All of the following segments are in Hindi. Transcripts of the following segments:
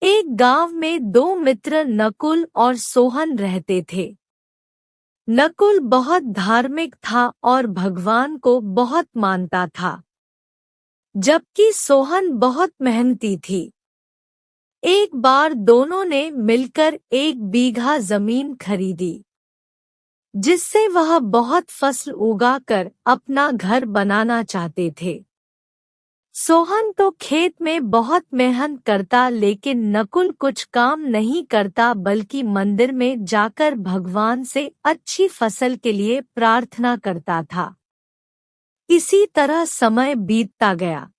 एक गांव में दो मित्र नकुल और सोहन रहते थे। नकुल बहुत धार्मिक था और भगवान को बहुत मानता था, जबकि सोहन बहुत मेहनती थी। एक बार दोनों ने मिलकर 1 बीघा जमीन खरीदी, जिससे वह बहुत फसल उगाकर अपना घर बनाना चाहते थे। सोहन तो खेत में बहुत मेहनत करता, लेकिन नकुल कुछ काम नहीं करता बल्कि मंदिर में जाकर भगवान से अच्छी फसल के लिए प्रार्थना करता था। इसी तरह समय बीतता गया।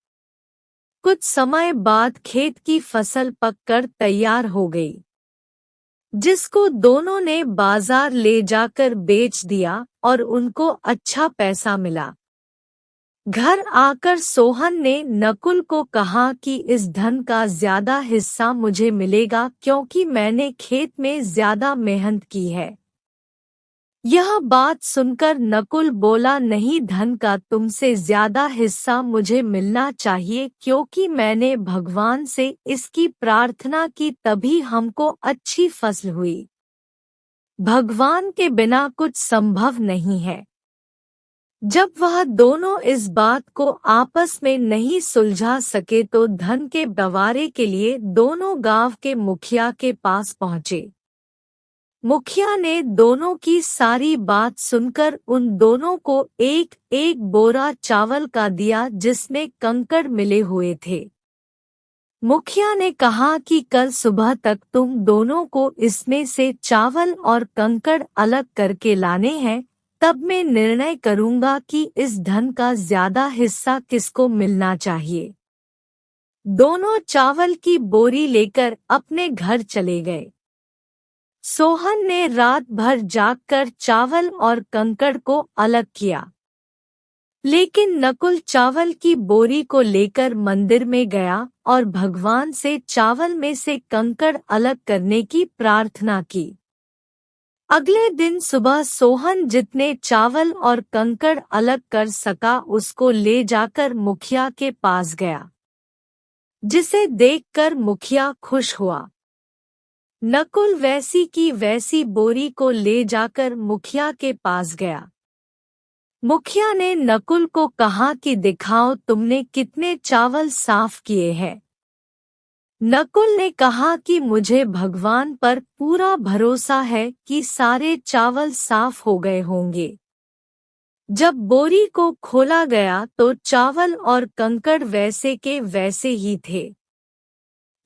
कुछ समय बाद खेत की फसल पककर तैयार हो गई, जिसको दोनों ने बाजार ले जाकर बेच दिया और उनको अच्छा पैसा मिला। घर आकर सोहन ने नकुल को कहा कि इस धन का ज्यादा हिस्सा मुझे मिलेगा, क्योंकि मैंने खेत में ज्यादा मेहनत की है। यह बात सुनकर नकुल बोला, नहीं, धन का तुमसे ज्यादा हिस्सा मुझे मिलना चाहिए, क्योंकि मैंने भगवान से इसकी प्रार्थना की, तभी हमको अच्छी फसल हुई। भगवान के बिना कुछ संभव नहीं है। जब वह दोनों इस बात को आपस में नहीं सुलझा सके तो धन के बंटवारे के लिए दोनों गांव के मुखिया के पास पहुंचे। मुखिया ने दोनों की सारी बात सुनकर उन दोनों को एक एक बोरा चावल का दिया, जिसमें कंकड़ मिले हुए थे। मुखिया ने कहा कि कल सुबह तक तुम दोनों को इसमें से चावल और कंकड़ अलग करके लाने हैं, तब मैं निर्णय करूंगा कि इस धन का ज्यादा हिस्सा किसको मिलना चाहिए। दोनों चावल की बोरी लेकर अपने घर चले गए। सोहन ने रात भर जागकर चावल और कंकड़ को अलग किया, लेकिन नकुल चावल की बोरी को लेकर मंदिर में गया और भगवान से चावल में से कंकड़ अलग करने की प्रार्थना की। अगले दिन सुबह सोहन जितने चावल और कंकड़ अलग कर सका उसको ले जाकर मुखिया के पास गया, जिसे देखकर मुखिया खुश हुआ। नकुल वैसी की वैसी बोरी को ले जाकर मुखिया के पास गया। मुखिया ने नकुल को कहा कि दिखाओ तुमने कितने चावल साफ किए हैं। नकुल ने कहा कि मुझे भगवान पर पूरा भरोसा है कि सारे चावल साफ हो गए होंगे। जब बोरी को खोला गया तो चावल और कंकड़ वैसे के वैसे ही थे।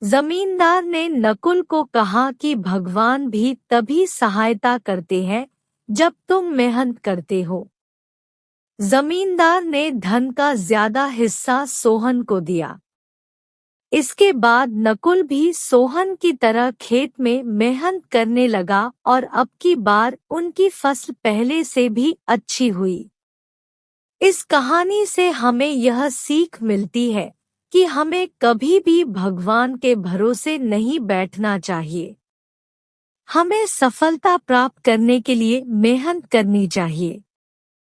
जमींदार ने नकुल को कहा कि भगवान भी तभी सहायता करते हैं जब तुम मेहनत करते हो। जमींदार ने धन का ज्यादा हिस्सा सोहन को दिया। इसके बाद नकुल भी सोहन की तरह खेत में मेहनत करने लगा और अब की बार उनकी फसल पहले से भी अच्छी हुई। इस कहानी से हमें यह सीख मिलती है कि हमें कभी भी भगवान के भरोसे नहीं बैठना चाहिए। हमें सफलता प्राप्त करने के लिए मेहनत करनी चाहिए।